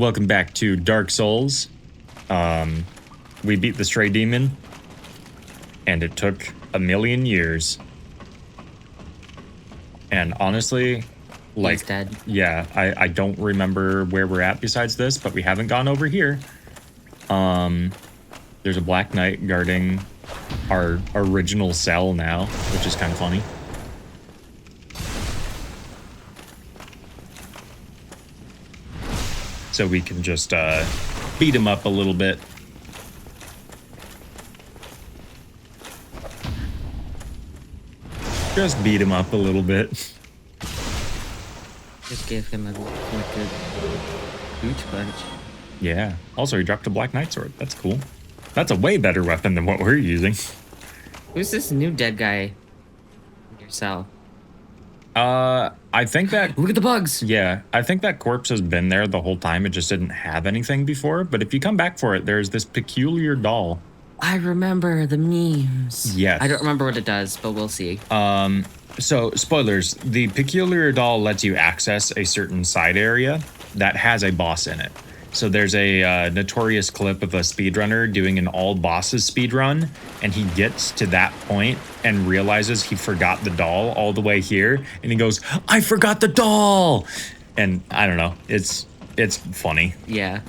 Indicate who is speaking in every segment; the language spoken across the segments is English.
Speaker 1: Welcome back to Dark Souls. We beat the Stray Demon, and it took a million years. And honestly,
Speaker 2: he's dead.
Speaker 1: Yeah, I don't remember where we're at besides this, but we haven't gone over here. There's a Black Knight guarding our original cell now, which is kind of funny. So we can just beat him up a little bit. Just beat him up a little bit.
Speaker 2: Just give him a good boot punch.
Speaker 1: Yeah. Also, he dropped a Black Knight sword. That's cool. That's a way better weapon than what we're using.
Speaker 2: Who's this new dead guy in your cell?
Speaker 1: I think that...
Speaker 2: Look at the bugs!
Speaker 1: Yeah, I think that corpse has been there the whole time. It just didn't have anything before. But if you come back for it, there's this peculiar doll.
Speaker 2: I remember the memes.
Speaker 1: Yes.
Speaker 2: I don't remember what it does, but we'll see.
Speaker 1: So, spoilers. The peculiar doll lets you access a certain side area that has a boss in it. So there's a notorious clip of a speedrunner doing an all bosses speedrun, and he gets to that point and realizes he forgot the doll all the way here, and he goes, "I forgot the doll!" And I don't know, it's funny.
Speaker 2: Yeah.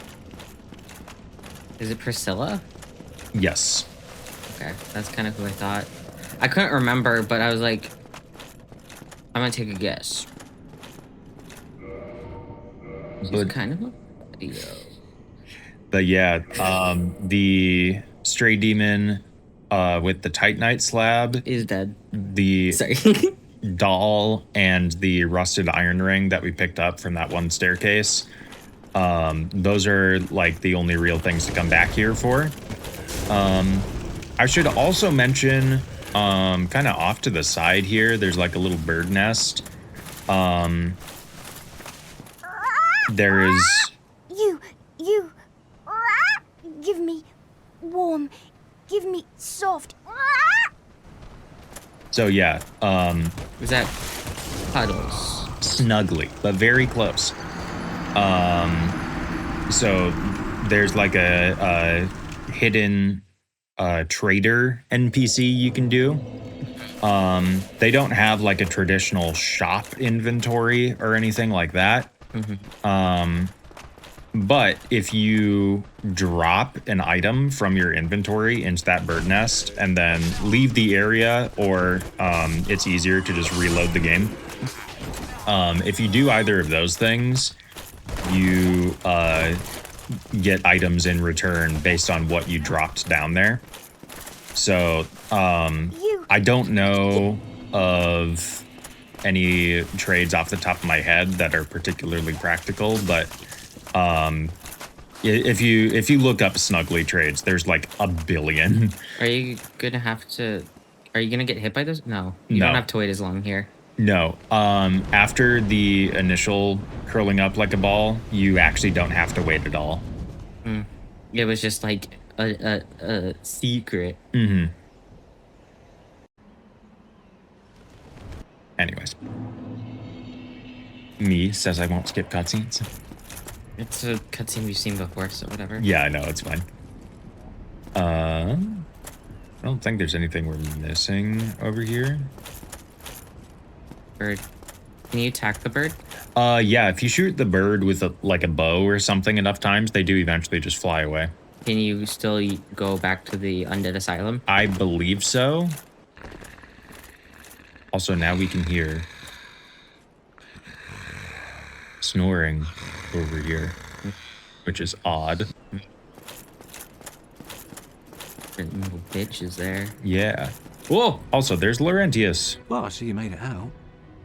Speaker 2: Is it Priscilla?
Speaker 1: Yes.
Speaker 2: Okay, that's kind of who I thought. I couldn't remember, but I was like, I'm gonna take a guess. She's kind of a video.
Speaker 1: But yeah, the Stray Demon with the Titanite slab
Speaker 2: is dead.
Speaker 1: The
Speaker 2: Sorry.
Speaker 1: doll and the rusted iron ring that we picked up from that one staircase. Those are like the only real things to come back here for. I should also mention, kind of off to the side here, there's like a little bird nest. There is...
Speaker 3: You, give me warm, give me soft.
Speaker 1: So yeah,
Speaker 2: Was that puddles?
Speaker 1: Snugly, but very close. So there's like a hidden trader NPC you can do. They don't have like a traditional shop inventory or anything like that.
Speaker 2: Mm-hmm.
Speaker 1: But if you drop an item from your inventory into that bird nest and then leave the area, or it's easier to just reload the game. If you do either of those things, you get items in return based on what you dropped down there. So I don't know of any trades off the top of my head that are particularly practical, but if you look up Snugly trades, there's like a billion.
Speaker 2: Are you gonna get hit by this? No, you don't have to wait as long here.
Speaker 1: No. After the initial curling up like a ball, you actually don't have to wait at all.
Speaker 2: It was just like a secret.
Speaker 1: Mm-hmm. Anyways. Me says I won't skip cutscenes.
Speaker 2: It's a cutscene we've seen before, so whatever.
Speaker 1: Yeah, I know, it's fine. I don't think there's anything we're missing over here.
Speaker 2: Bird. Can you attack the bird?
Speaker 1: Yeah, if you shoot the bird with a bow or something enough times, they do eventually just fly away.
Speaker 2: Can you still go back to the undead asylum?
Speaker 1: I believe so. Also, now we can hear snoring over here, which is odd.
Speaker 2: Little bitch is there.
Speaker 1: Yeah. Whoa! Also, there's Laurentius.
Speaker 4: Well, I see you made it out.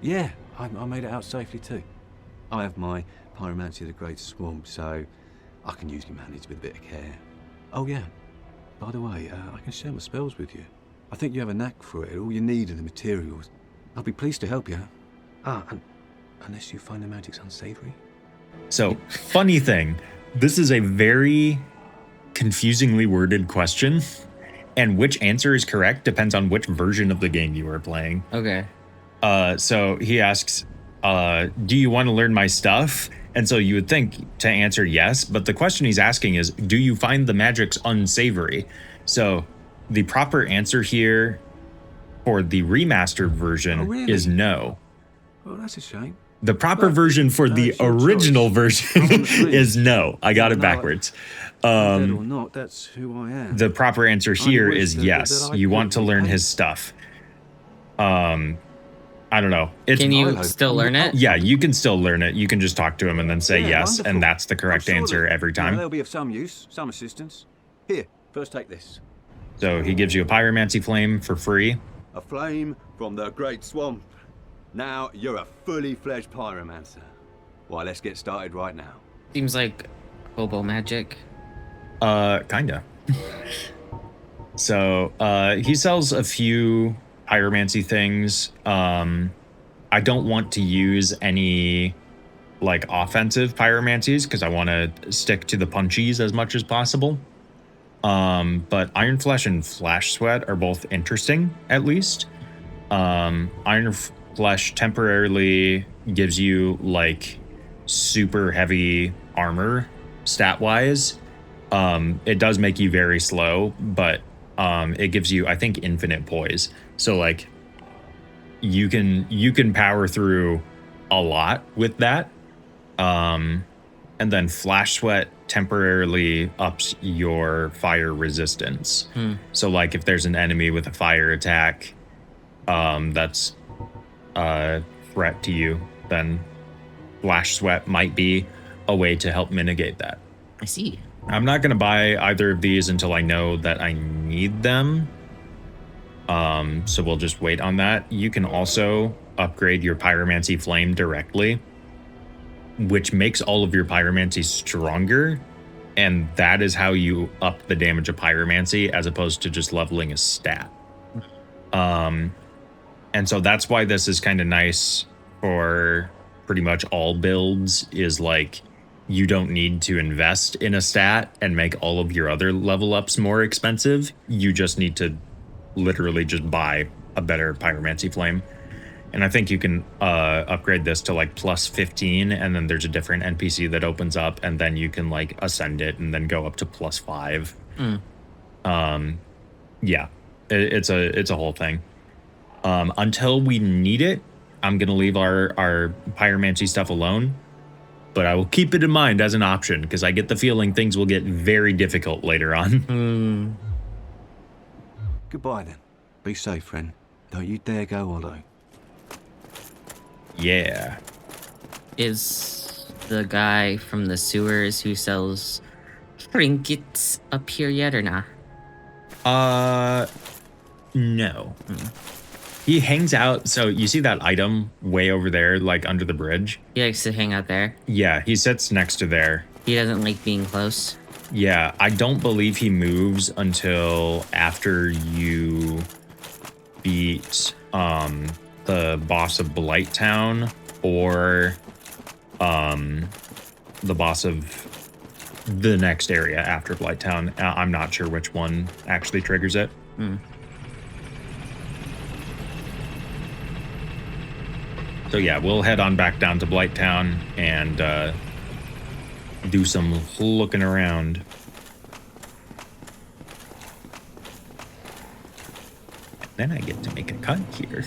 Speaker 4: Yeah, I made it out safely too. I have my Pyromancy of the Great Swamp, so I can usually manage with a bit of care. Oh yeah, by the way, I can share my spells with you. I think you have a knack for it. All you need are the materials. I'll be pleased to help you. Unless you find the magic's unsavory.
Speaker 1: So, funny thing, this is a very confusingly worded question, and which answer is correct depends on which version of the game you are playing.
Speaker 2: Okay.
Speaker 1: So he asks, do you want to learn my stuff? And so you would think to answer yes, but the question he's asking is, do you find the magics unsavory? So the proper answer here for the remastered version is no.
Speaker 4: Well, that's a shame.
Speaker 1: The proper version for the
Speaker 4: it's your
Speaker 1: original
Speaker 4: choice.
Speaker 1: version is no. I got it
Speaker 4: No,
Speaker 1: backwards.
Speaker 4: Dead or not, that's who I am.
Speaker 1: The proper answer here
Speaker 4: wish
Speaker 1: is
Speaker 4: that
Speaker 1: yes.
Speaker 4: I
Speaker 1: You want
Speaker 4: could
Speaker 1: to learn
Speaker 4: repay.
Speaker 1: his stuff. I don't know. It's
Speaker 2: Can you still learn it?
Speaker 1: Yeah, you can still learn it. You can just talk to him and then say
Speaker 4: Yeah,
Speaker 1: yes,
Speaker 4: wonderful.
Speaker 1: and that's the correct
Speaker 4: I'm sure
Speaker 1: answer
Speaker 4: that,
Speaker 1: every
Speaker 4: you know,
Speaker 1: time.
Speaker 4: they'll be of some use, some assistance. Here, first take this.
Speaker 1: So he gives you a pyromancy flame for free.
Speaker 4: A flame from the Great Swamp. Now you're a fully fledged pyromancer. Why, let's get started right now.
Speaker 2: Seems like hobo magic.
Speaker 1: Kinda. So, he sells a few pyromancy things. I don't want to use any like offensive pyromancies because I want to stick to the punchies as much as possible. But Iron Flesh and Flash Sweat are both interesting, at least. Iron Flesh temporarily gives you like super heavy armor stat-wise. It does make you very slow, but it gives you, I think, infinite poise. So like you can power through a lot with that. And then Flash Sweat temporarily ups your fire resistance. So like if there's an enemy with a fire attack that's a threat to you, then Flash Sweat might be a way to help mitigate that.
Speaker 2: I see.
Speaker 1: I'm not going to buy either of these until I know that I need them. So we'll just wait on that. You can also upgrade your Pyromancy Flame directly, which makes all of your Pyromancy stronger. And that is how you up the damage of Pyromancy as opposed to just leveling a stat. And so that's why this is kind of nice for pretty much all builds, is like you don't need to invest in a stat and make all of your other level ups more expensive. You just need to literally just buy a better Pyromancy Flame. And I think you can upgrade this to like plus 15, and then there's a different NPC that opens up, and then you can like ascend it and then go up to plus 5. Yeah, it's a whole thing. Until we need it, I'm gonna leave our pyromancy stuff alone, but I will keep it in mind as an option because I get the feeling things will get very difficult later on.
Speaker 4: Goodbye then. Be safe, friend. Don't you dare go hollow.
Speaker 1: Yeah.
Speaker 2: Is the guy from the sewers who sells trinkets up here yet or not?
Speaker 1: No. He hangs out. So you see that item way over there, like under the bridge?
Speaker 2: He likes to hang out there.
Speaker 1: Yeah, he sits next to there.
Speaker 2: He doesn't like being close.
Speaker 1: Yeah, I don't believe he moves until after you beat the boss of Blighttown or the boss of the next area after Blighttown. I'm not sure which one actually triggers it. So yeah, we'll head on back down to Blighttown and do some looking around. Then I get to make a cut here.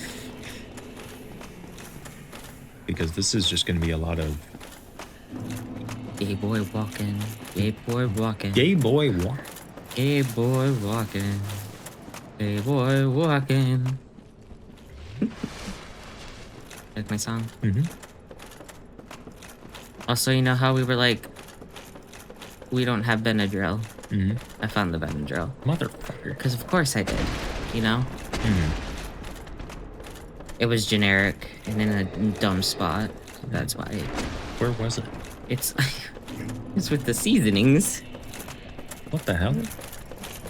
Speaker 1: Because this is just going to be a lot of...
Speaker 2: Gay boy walking, gay boy walking.
Speaker 1: Gay boy walk.
Speaker 2: Gay boy walking, gay boy walking. Like my song?
Speaker 1: Mm-hmm.
Speaker 2: Also, you know how we were like, we don't have Benadryl?
Speaker 1: Mm-hmm.
Speaker 2: I found the Benadryl.
Speaker 1: Motherfucker.
Speaker 2: Because of course I did, you know?
Speaker 1: Mm-hmm.
Speaker 2: It was generic and in a dumb spot. That's why.
Speaker 1: Where was it?
Speaker 2: It's it's with the seasonings.
Speaker 1: What the hell?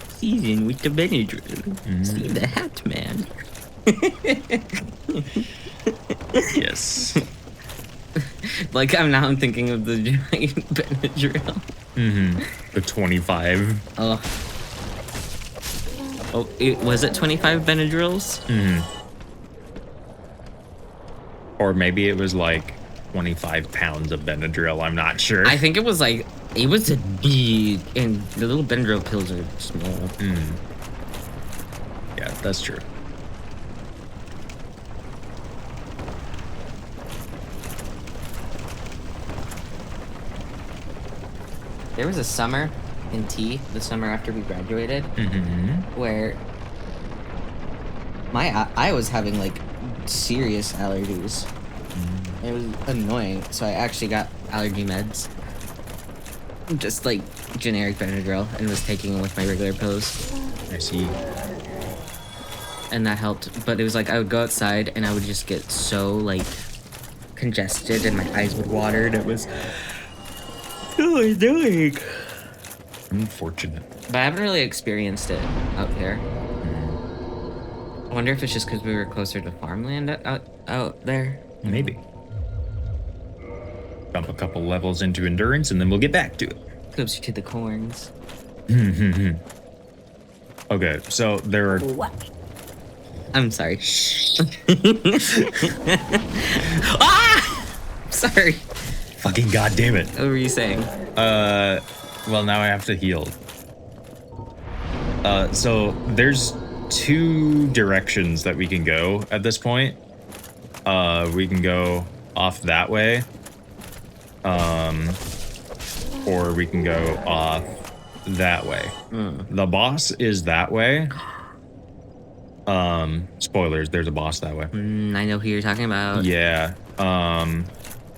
Speaker 2: Season with the Benadryl.
Speaker 1: Mm-hmm.
Speaker 2: See the hat, man.
Speaker 1: Yes.
Speaker 2: Like I'm thinking of the giant Benadryl.
Speaker 1: Mm-hmm. The 25.
Speaker 2: Oh. Oh, was it 25 Benadryls?
Speaker 1: Mm-hmm. Or maybe it was like 25 pounds of Benadryl. I'm not sure.
Speaker 2: I think it was a big, and the little Benadryl pills are small.
Speaker 1: Yeah, that's true.
Speaker 2: There was a summer in T, the summer after we graduated, where I was having like serious allergies. It was annoying, so I actually got allergy meds. Just like generic Benadryl, and was taking them with my regular pills.
Speaker 1: I see.
Speaker 2: And that helped, but it was like I would go outside and I would just get so like congested and my eyes would water, and it was so annoying.
Speaker 1: Unfortunate.
Speaker 2: But I haven't really experienced it out here. I wonder if it's just because we were closer to farmland out there.
Speaker 1: Maybe. Jump a couple levels into endurance and then we'll get back to it.
Speaker 2: Closer to the corns.
Speaker 1: Okay, so there are...
Speaker 2: I'm sorry. Ah! Sorry.
Speaker 1: Fucking goddamn it.
Speaker 2: What were you saying?
Speaker 1: Well, now I have to heal. So there's 2 directions that we can go at this point. We can go off that way. Or we can go off that way. The boss is that way. Spoilers, there's a boss that way.
Speaker 2: I know who you're talking about.
Speaker 1: Yeah.
Speaker 2: Are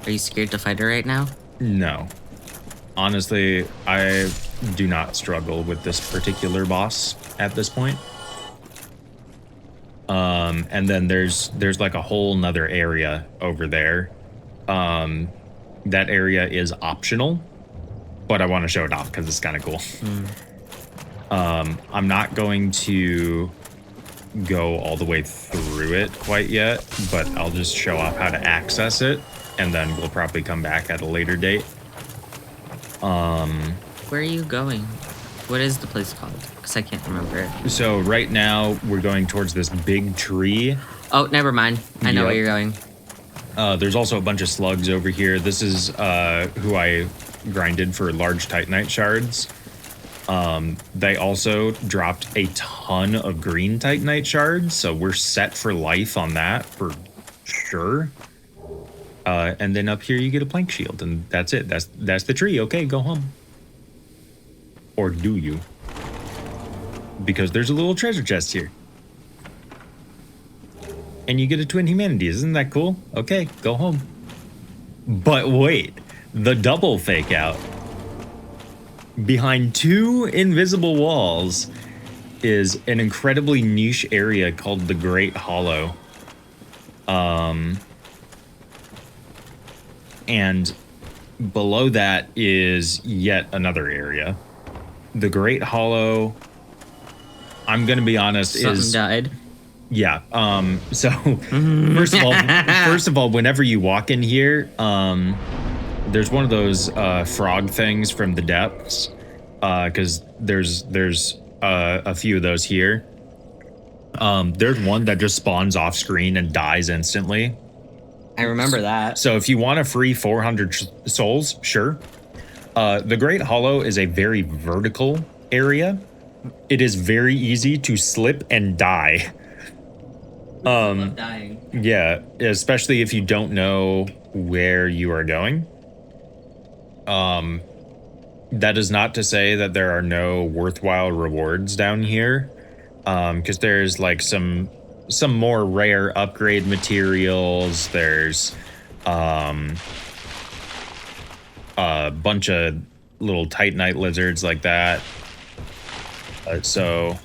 Speaker 2: you scared to fight her right now?
Speaker 1: No. Honestly, I do not struggle with this particular boss at this point. And then there's like a whole nother area over there. That area is optional, but I want to show it off because it's kind of cool. I'm not going to go all the way through it quite yet, but I'll just show off how to access it, and then we'll probably come back at a later date.
Speaker 2: Where are you going? What is the place called? Because I can't remember it.
Speaker 1: So right now we're going towards this big tree.
Speaker 2: Oh, never mind. I know where you're going.
Speaker 1: There's also a bunch of slugs over here. This is who I grinded for large titanite shards. They also dropped a ton of green titanite shards, so we're set for life on that for sure. And then up here you get a plank shield, and that's it. That's the tree. Okay, go home. Or do you? Because there's a little treasure chest here. And you get a twin humanities. Isn't that cool? Okay, go home. But wait, the double fake out. Behind 2 invisible walls is an incredibly niche area called the Great Hollow. And below that is yet another area. The Great Hollow, I'm gonna be honest,
Speaker 2: Something died.
Speaker 1: Yeah. So first of all, whenever you walk in here, there's one of those frog things from the depths, because there's a few of those here. There's one that just spawns off screen and dies instantly.
Speaker 2: I remember that.
Speaker 1: So if you want a free 400 souls, sure. The Great Hollow is a very vertical area. It is very easy to slip and die.
Speaker 2: Love dying.
Speaker 1: Yeah, especially if you don't know where you are going. That is not to say that there are no worthwhile rewards down here, because there's like some more rare upgrade materials. There's a bunch of little titanite lizards like that. So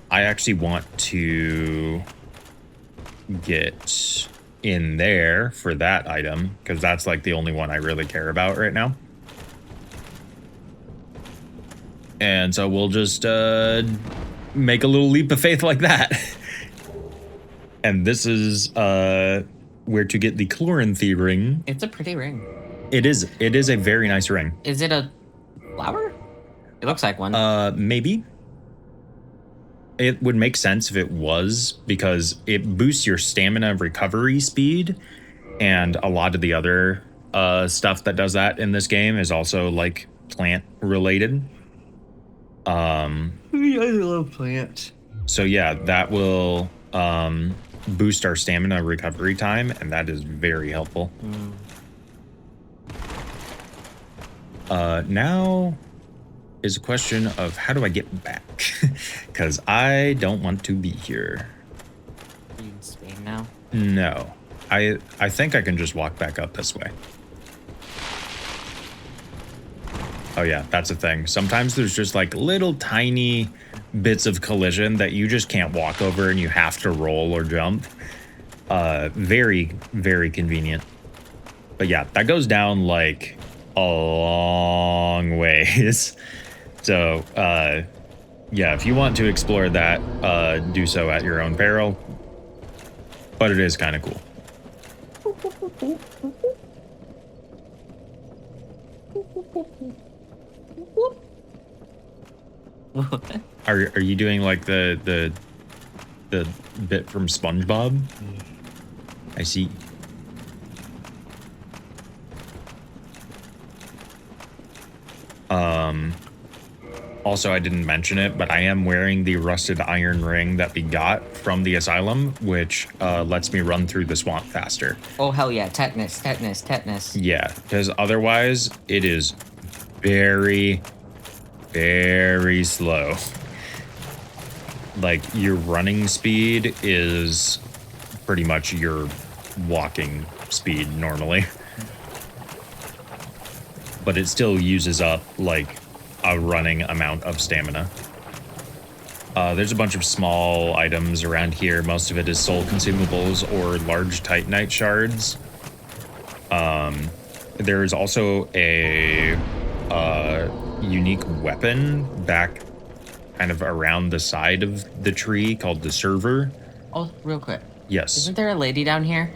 Speaker 1: I actually want to get in there for that item, because that's like the only one I really care about right now. And so we'll just make a little leap of faith like that. And this is where to get the Chloranthy ring.
Speaker 2: It's a pretty ring.
Speaker 1: It is a very nice ring.
Speaker 2: Is it a flower? It looks like one.
Speaker 1: Maybe. It would make sense if it was, because it boosts your stamina and recovery speed, And a lot of the other stuff that does that in this game is also like plant related.
Speaker 2: I love plants.
Speaker 1: So yeah, that will boost our stamina recovery time, and that is very helpful. Now is a question of how do I get back? Because I don't want to be here.
Speaker 2: Are you in Spain now?
Speaker 1: No. I think I can just walk back up this way. Oh yeah, that's a thing. Sometimes there's just like little tiny bits of collision that you just can't walk over and you have to roll or jump. Very, very convenient. But yeah, that goes down like a long ways. So, yeah, if you want to explore that, do so at your own peril. But it is kind of cool. Are you doing like the bit from SpongeBob? I see. Also, I didn't mention it, but I am wearing the rusted iron ring that we got from the asylum, which lets me run through the swamp faster.
Speaker 2: Oh, hell yeah. Tetanus, tetanus, tetanus.
Speaker 1: Yeah, because otherwise it is very, very slow. Like, your running speed is pretty much your walking speed normally. But it still uses up, like, a running amount of stamina. There's a bunch of small items around here. Most of it is soul consumables or large titanite shards. There's also a unique weapon back kind of around the side of the tree called the server.
Speaker 2: Oh, real quick.
Speaker 1: Yes.
Speaker 2: Isn't there a lady down here?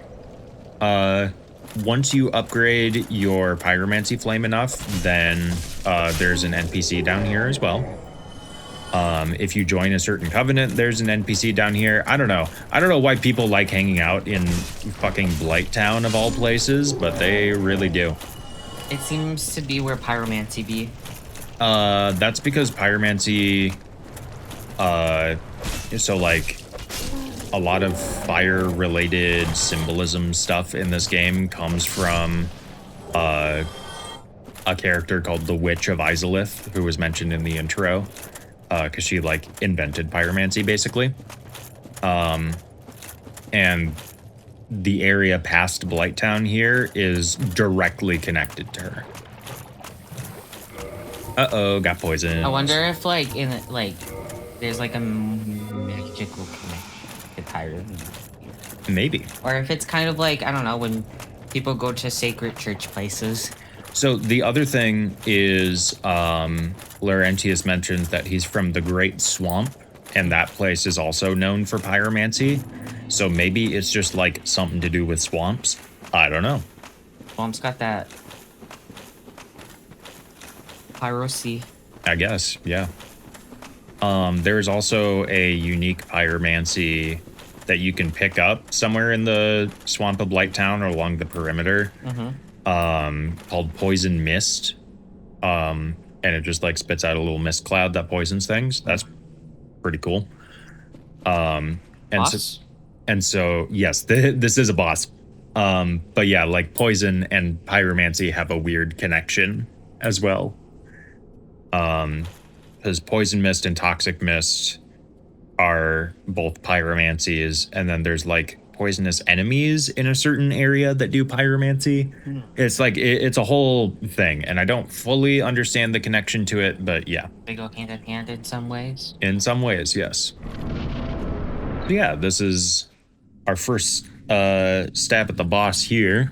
Speaker 1: Once you upgrade your pyromancy flame enough, then there's an NPC down here as well. If you join a certain covenant, there's an NPC down here. I don't know. I don't know why people like hanging out in fucking Blighttown of all places, but they really do.
Speaker 2: It seems to be where pyromancy be.
Speaker 1: That's because pyromancy, so like a lot of fire related symbolism stuff in this game comes from a character called the Witch of Izalith, who was mentioned in the intro, because she like invented pyromancy basically. And the area past Blighttown here is directly connected to her. Uh-oh, got poisoned.
Speaker 2: I wonder if like in like there's like a magical connection to pyro.
Speaker 1: Maybe.
Speaker 2: Or if it's kind of like, I don't know, when people go to sacred church places.
Speaker 1: So the other thing is, Laurentius mentions that he's from the Great Swamp, and that place is also known for pyromancy. So maybe it's just like something to do with swamps. I don't know.
Speaker 2: Swamp's got that pyrocy.
Speaker 1: I guess, yeah. There's also a unique pyromancy that you can pick up somewhere in the Swamp of Blighttown or along the perimeter, called Poison Mist. And it just like spits out a little mist cloud that poisons things. That's pretty cool. And so yes, this is a boss. But yeah, like poison and pyromancy have a weird connection as well. Because poison mist and toxic mist are both pyromancies, and then there's like poisonous enemies in a certain area that do pyromancy. It's like it's a whole thing, and I don't fully understand the connection to it, but yeah.
Speaker 2: They go hand in hand in some ways.
Speaker 1: In some ways, yes. Yeah, this is our first stab at the boss here.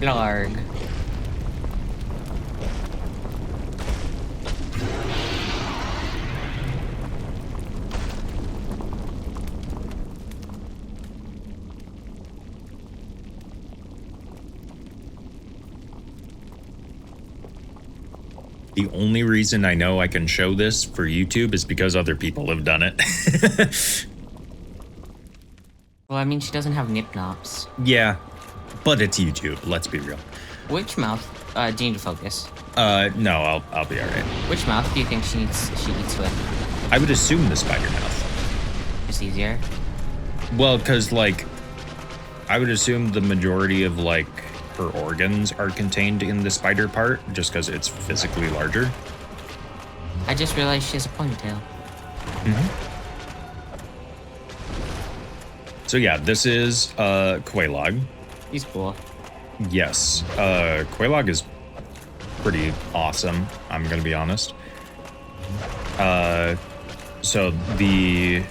Speaker 2: Blarg.
Speaker 1: The only reason I know I can show this for YouTube is because other people have done it.
Speaker 2: Well, I mean, she doesn't have nip nops.
Speaker 1: Yeah, but it's YouTube. Let's be real.
Speaker 2: Which mouth do you need to focus?
Speaker 1: No, I'll be all right.
Speaker 2: Which mouth do you think she eats with?
Speaker 1: I would assume the spider mouth.
Speaker 2: Just easier?
Speaker 1: Well, because, like, I would assume the majority of, like, her organs are contained in the spider part, just because it's physically larger.
Speaker 2: I just realized she has a ponytail.
Speaker 1: So yeah, this is Quelaag.
Speaker 2: He's cool.
Speaker 1: Yes, Quelaag is pretty awesome, I'm gonna be honest. So the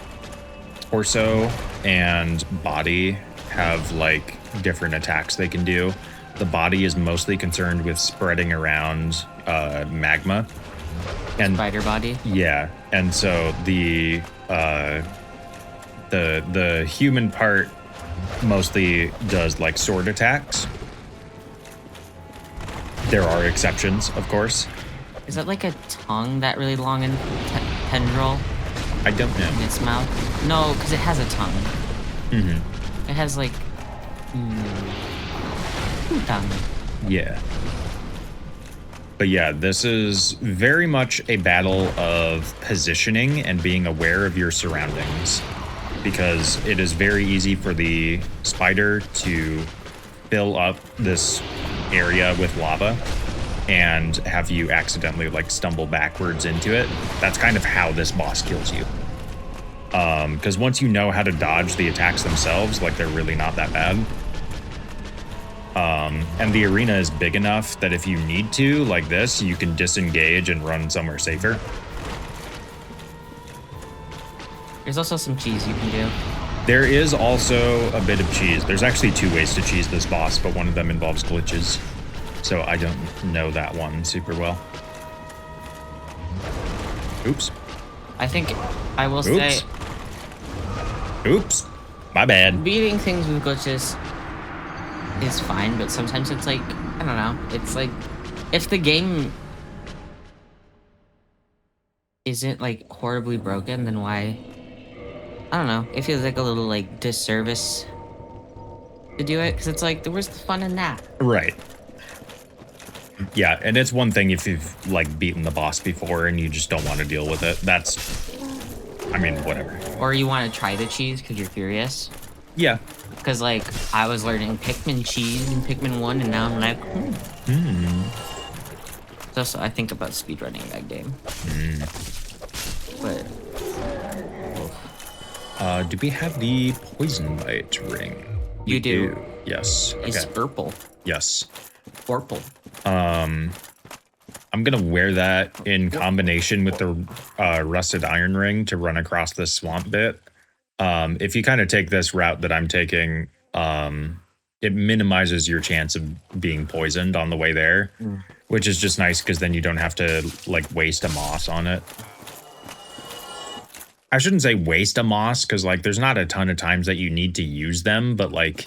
Speaker 1: torso and body have like different attacks they can do. The body is mostly concerned with spreading around magma. And
Speaker 2: Spider body?
Speaker 1: yeah, and so the human part mostly does like sword attacks. There are exceptions, of course.
Speaker 2: Is that like a tongue, that really long and tendril
Speaker 1: I don't
Speaker 2: in
Speaker 1: know.
Speaker 2: its mouth? No, because it has a tongue.
Speaker 1: Mm-hmm.
Speaker 2: It has like... tongue.
Speaker 1: Yeah. But yeah, this is very much a battle of positioning and being aware of your surroundings, because it is very easy for the spider to fill up this area with lava and have you accidentally like stumble backwards into it. That's kind of how this boss kills you. Because once you know how to dodge the attacks themselves, like they're really not that bad. And the arena is big enough that if you need to, like this, you can disengage and run somewhere safer.
Speaker 2: There's also some cheese you can do.
Speaker 1: There is also a bit of cheese. There's actually 2 ways to cheese this boss, but one of them involves glitches. So I don't know that one super well. Oops.
Speaker 2: I think I will say
Speaker 1: Oops. My bad.
Speaker 2: beating things with glitches is fine, but sometimes it's like, I don't know, it's like, if the game isn't like horribly broken, then why? I don't know, it feels like a little like disservice to do it, because it's like, where's the fun in that?
Speaker 1: Right. Yeah, and it's one thing if you've like beaten the boss before and you just don't want to deal with it. That's, I mean, whatever.
Speaker 2: Or you want to try the cheese because you're curious.
Speaker 1: Yeah.
Speaker 2: Because, like, I was learning Pikmin cheese in Pikmin 1, and now I'm like, So I think about speedrunning that game. But...
Speaker 1: Do we have the poison bite ring?
Speaker 2: You do.
Speaker 1: Yes.
Speaker 2: It's
Speaker 1: Okay.
Speaker 2: purple.
Speaker 1: Yes.
Speaker 2: Purple.
Speaker 1: I'm gonna wear that in combination with the rusted iron ring to run across this swamp bit. If you kind of take this route that I'm taking, it minimizes your chance of being poisoned on the way there, which is just nice because then you don't have to like waste a moss on it. I shouldn't say waste a moss because like there's not a ton of times that you need to use them, but like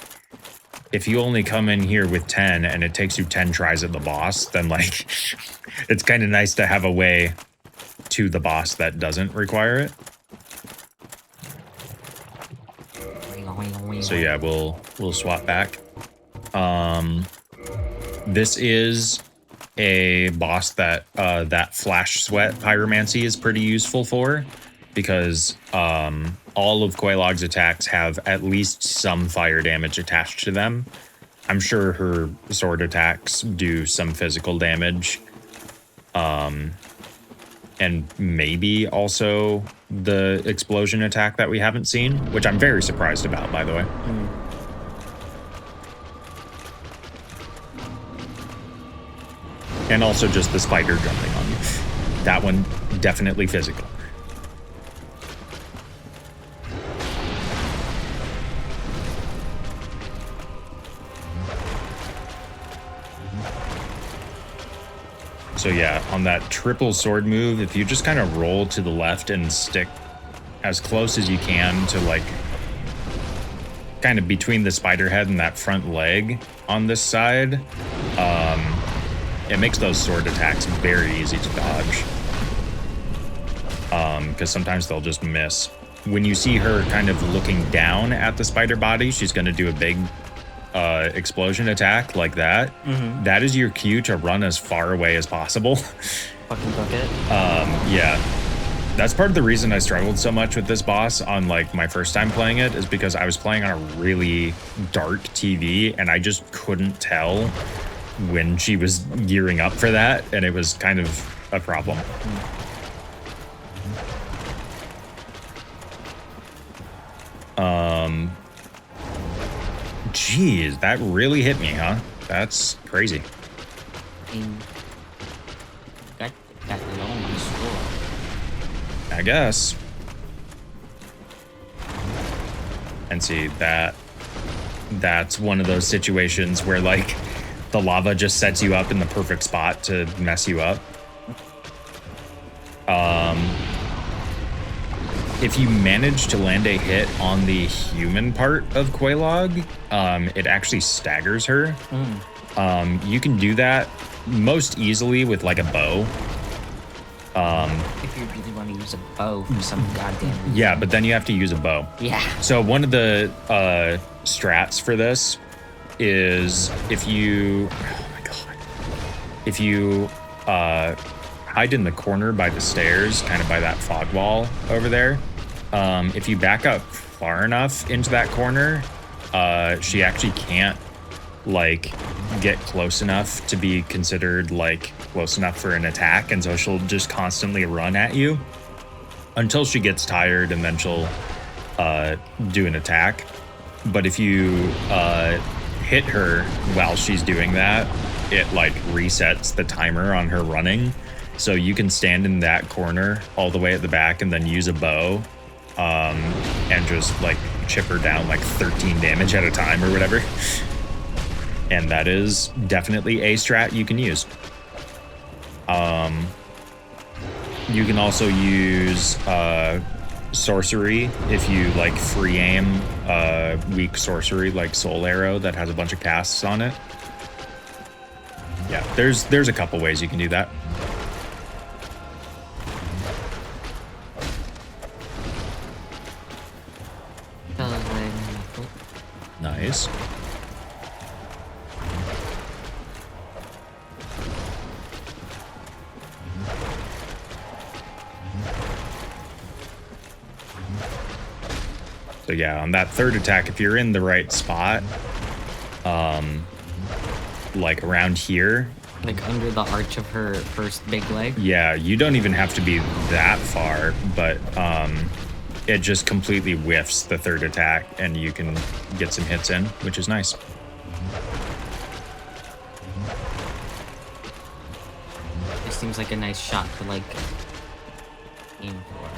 Speaker 1: if you only come in here with 10 and it takes you 10 tries at the boss, then like it's kind of nice to have a way to the boss that doesn't require it. So yeah, we'll swap back. This is a boss that that flash sweat pyromancy is pretty useful for, because all of Quelaag's attacks have at least some fire damage attached to them. I'm sure her sword attacks do some physical damage. And maybe also the explosion attack that we haven't seen, which I'm very surprised about, by the way. And also just the spider jumping on you. That one, definitely physical. So yeah, on that triple sword move, if you just kind of roll to the left and stick as close as you can to like kind of between the spider head and that front leg on this side, it makes those sword attacks very easy to dodge. Because sometimes they'll just miss. when you see her kind of looking down at the spider body, she's going to do a big explosion attack like that. That is your cue to run as far away as possible.
Speaker 2: Fucking book it.
Speaker 1: Yeah. That's part of the reason I struggled so much with this boss on like my first time playing it, is because I was playing on a really dark TV and I just couldn't tell when she was gearing up for that, and it was kind of a problem. Geez, that really hit me, huh? That's crazy.
Speaker 2: Got it all my score.
Speaker 1: I guess. And see, that's one of those situations where like the lava just sets you up in the perfect spot to mess you up. If you manage to land a hit on the human part of Quelaag, it actually staggers her. You can do that most easily with like a bow.
Speaker 2: If you really want to use a bow for some goddamn reason.
Speaker 1: Yeah, but then you have to use a bow.
Speaker 2: Yeah.
Speaker 1: So one of the strats for this is if you, oh my god, if you hide in the corner by the stairs, kind of by that fog wall over there, if you back up far enough into that corner, she actually can't like get close enough to be considered like close enough for an attack, and so she'll just constantly run at you until she gets tired, and then she'll do an attack. But if you hit her while she's doing that, it like resets the timer on her running, so you can stand in that corner all the way at the back and then use a bow and just like chip her down like 13 damage at a time or whatever. And that is definitely a strat you can use. You can also use sorcery if you like free aim weak sorcery like Soul Arrow that has a bunch of casts on it. Yeah, there's a couple ways you can do that. Nice. So yeah, on that third attack, if you're in the right spot, like around here,
Speaker 2: Like under the arch of her first big leg.
Speaker 1: yeah, you don't even have to be that far, but it just completely whiffs the third attack and you can get some hits in, which is nice.
Speaker 2: It seems like a nice shot to like aim for.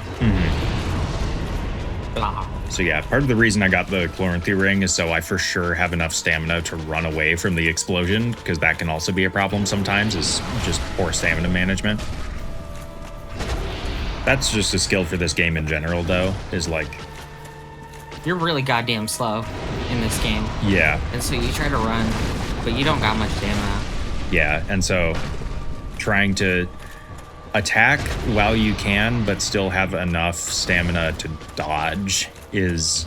Speaker 2: Blah.
Speaker 1: So yeah, part of the reason I got the Chloranthy ring is so I for sure have enough stamina to run away from the explosion, because that can also be a problem sometimes, is just poor stamina management. That's just a skill for this game in general, though, is like...
Speaker 2: You're really goddamn slow in this game.
Speaker 1: Yeah.
Speaker 2: And so you try to run, but you don't got much stamina.
Speaker 1: Yeah, and so trying to attack while you can, but still have enough stamina to dodge is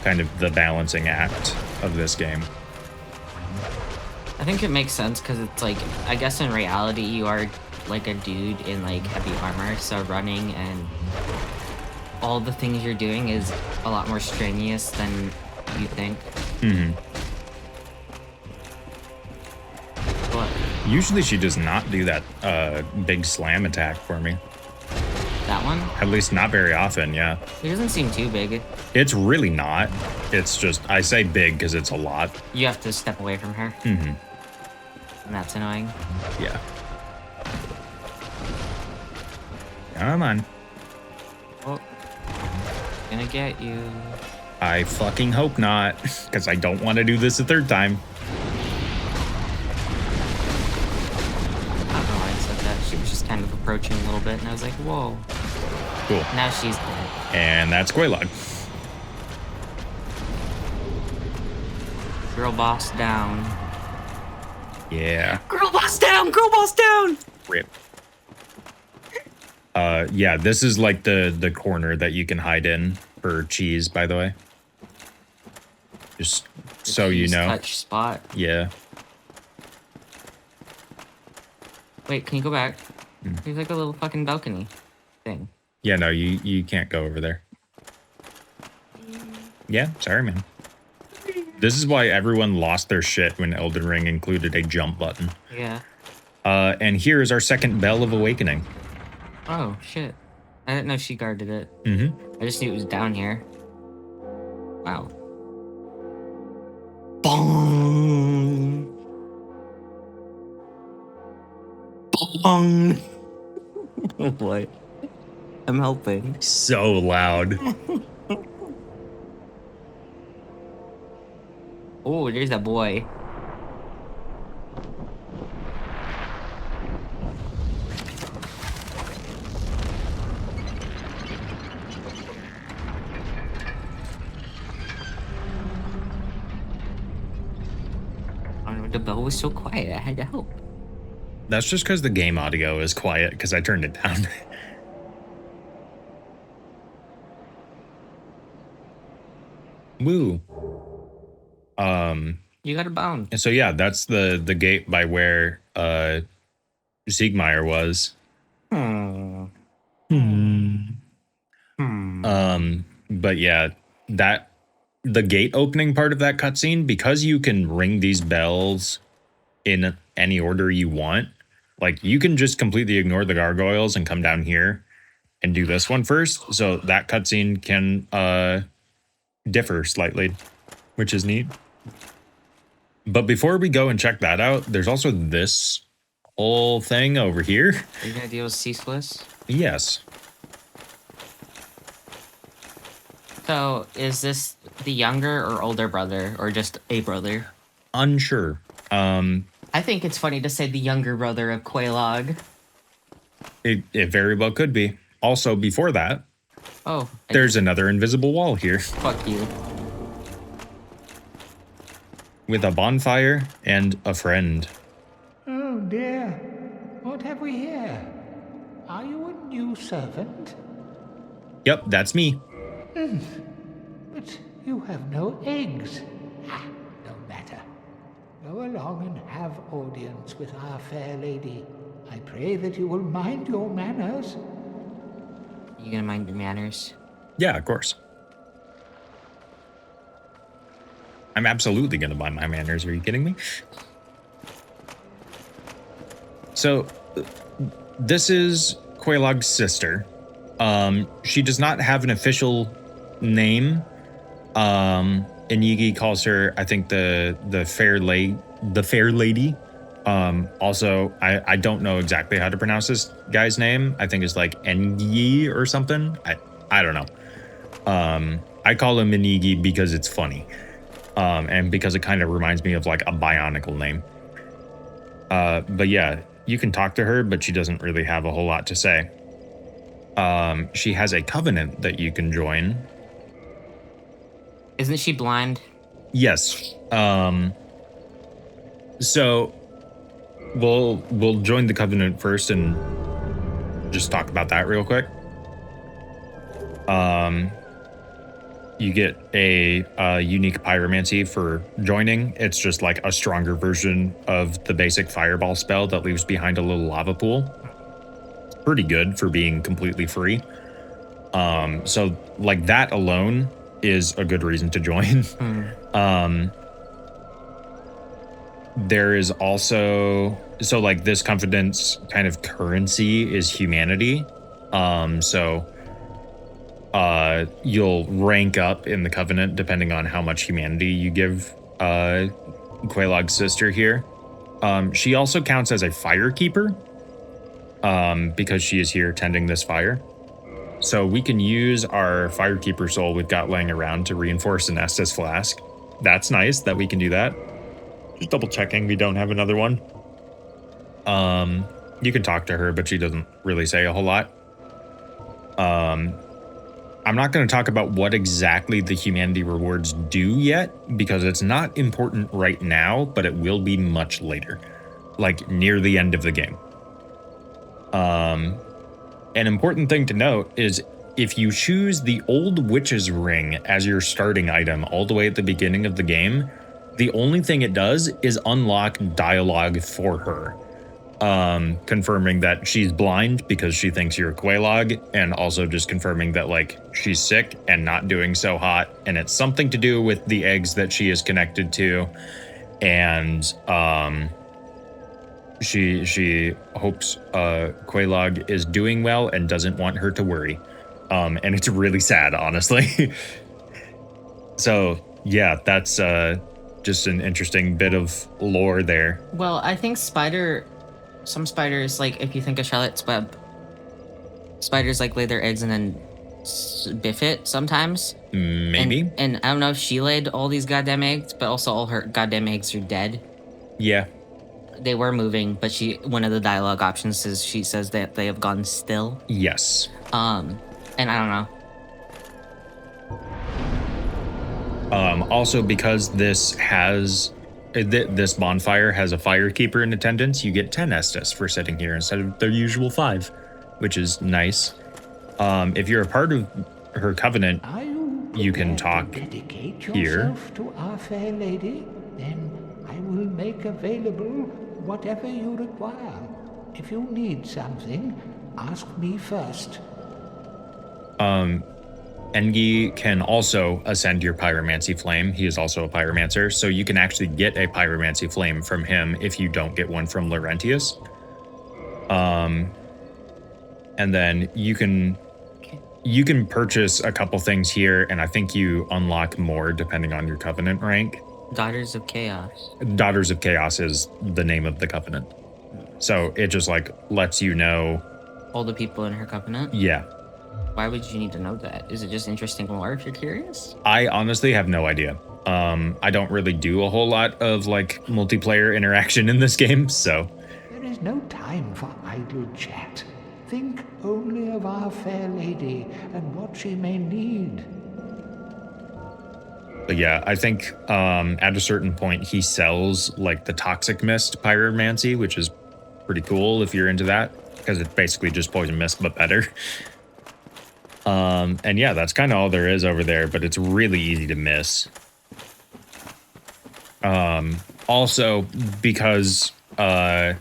Speaker 1: kind of the balancing act of this game.
Speaker 2: I think it makes sense because it's like, I guess in reality you are like a dude in like heavy armor, so running and all the things you're doing is a lot more strenuous than you think. But
Speaker 1: Usually she does not do that big slam attack for me.
Speaker 2: that one,
Speaker 1: At least not very often, yeah.
Speaker 2: it doesn't seem too big.
Speaker 1: It's really not. It's just, I say big because it's a lot.
Speaker 2: You have to step away from her. And that's annoying.
Speaker 1: Yeah. Come on.
Speaker 2: Oh, gonna get you.
Speaker 1: I fucking hope not, because I don't want to do this a third time.
Speaker 2: I don't know why I said that. She was just kind of approaching a little bit, and I was like, whoa.
Speaker 1: Cool.
Speaker 2: Now she's dead.
Speaker 1: And that's Quelaag.
Speaker 2: Girl boss down.
Speaker 1: Yeah.
Speaker 2: Girl boss down! Girl boss down!
Speaker 1: Rip. Yeah, this is like the corner that you can hide in for cheese, by the way. Just so you know.
Speaker 2: Touch spot.
Speaker 1: Yeah.
Speaker 2: Wait, can you go back? There's like a little fucking balcony thing.
Speaker 1: Yeah, no, you can't go over there. Yeah, sorry, man. This is why everyone lost their shit when Elden Ring included a jump button.
Speaker 2: Yeah.
Speaker 1: And here is our second Bell of Awakening.
Speaker 2: Oh, shit. I didn't know she guarded it.
Speaker 1: Mm-hmm.
Speaker 2: I just knew it was down here. Wow. Bong! Bong! Oh boy. I'm helping.
Speaker 1: So loud.
Speaker 2: Oh, there's a boy. I don't know, the bell was so quiet, I had to help.
Speaker 1: That's just because the game audio is quiet because I turned it down. Woo.
Speaker 2: You got a bone.
Speaker 1: And so yeah, that's the gate by where Siegmeyer was. But yeah, that the gate opening part of that cutscene, because you can ring these bells in any order you want, like you can just completely ignore the gargoyles and come down here and do this one first. So that cutscene can differ slightly, which is neat. But before we go and check that out, there's also this whole thing over here.
Speaker 2: Are you gonna deal with Ceaseless?
Speaker 1: Yes.
Speaker 2: So, is this the younger or older brother, or just a brother?
Speaker 1: Unsure.
Speaker 2: I think it's funny to say the younger brother of Quelaag.
Speaker 1: It very well could be. Also, before that,
Speaker 2: Oh,
Speaker 1: there's another invisible wall here
Speaker 2: fuck you.
Speaker 1: with a bonfire and a friend.
Speaker 5: Oh dear, what have we here? Are you a new servant?
Speaker 1: Yep, that's me.
Speaker 5: But you have no eggs. Ah, no matter. Go along and have audience with our fair lady. I pray that you will mind your manners.
Speaker 2: You gonna mind your manners?
Speaker 1: Yeah, of course. I'm absolutely going to mind my manners. Are you kidding me? So, this is Quelaag's sister. She does not have an official name. Inigi calls her, I think, the fair lady. Also, I don't know exactly how to pronounce this guy's name. I think it's like Engi or something. I don't know. I call him Inigi because it's funny. And because it kind of reminds me of like a Bionicle name. But yeah, you can talk to her, but she doesn't really have a whole lot to say. She has a covenant that you can join.
Speaker 2: Isn't she blind?
Speaker 1: Yes. So we'll join the covenant first and just talk about that real quick. You get a unique pyromancy for joining. It's just like a stronger version of the basic fireball spell that leaves behind a little lava pool. Pretty good for being completely free. So like that alone is a good reason to join. There is also, so like this confidence kind of currency is humanity. You'll rank up in the covenant depending on how much humanity you give Quelaag's sister here. She also counts as a firekeeper because she is here tending this fire. So we can use our firekeeper soul we've got laying around to reinforce an Estus flask. That's nice that we can do that. Just double checking we don't have another one. You can talk to her, but she doesn't really say a whole lot. I'm not going to talk about what exactly the humanity rewards do yet, because it's not important right now, but it will be much later, like near the end of the game. An important thing to note is if you choose the Old Witch's Ring as your starting item all the way at the beginning of the game, the only thing it does is unlock dialogue for her. Confirming that she's blind because she thinks you're a Quelaag, and also just confirming that, like, she's sick and not doing so hot, and it's something to do with the eggs that she is connected to, and, she hopes, Quelaag is doing well and doesn't want her to worry. And it's really sad, honestly. So, yeah, that's, just an interesting bit of lore there.
Speaker 2: Well, I think some spiders, like, if you think of Charlotte's Web, spiders, like, lay their eggs and then biff it sometimes.
Speaker 1: Maybe.
Speaker 2: And I don't know if she laid all these goddamn eggs, but also all her goddamn eggs are dead.
Speaker 1: Yeah.
Speaker 2: They were moving, but one of the dialogue options is she says that they have gone still.
Speaker 1: Yes.
Speaker 2: And I don't know.
Speaker 1: Also, because this bonfire has a firekeeper in attendance, you get 10 Estus for sitting here instead of their usual 5, which is nice. If you're a part of her covenant, you can talk
Speaker 5: dedicate
Speaker 1: here.
Speaker 5: yourself to our fair lady, then I will make available whatever you require. If you need something, ask me first.
Speaker 1: Engi can also ascend your pyromancy flame. He is also a pyromancer, so you can actually get a pyromancy flame from him if you don't get one from Laurentius. And then you can purchase a couple things here, and I think you unlock more depending on your covenant rank.
Speaker 2: Daughters of Chaos.
Speaker 1: Daughters of Chaos is the name of the covenant. So it just, like, lets you know.
Speaker 2: All the people in her covenant?
Speaker 1: Yeah.
Speaker 2: Why would you need to know that? Is it just interesting lore if you're curious?
Speaker 1: I honestly have no idea. I don't really do a whole lot of, like, multiplayer interaction in this game, so.
Speaker 5: There is no time for idle chat. Think only of our fair lady and what she may need.
Speaker 1: But yeah, I think at a certain point he sells, like, the Toxic Mist pyromancy, which is pretty cool if you're into that, because it's basically just poison mist but better. And yeah, that's kind of all there is over there, but it's really easy to miss. Also, because the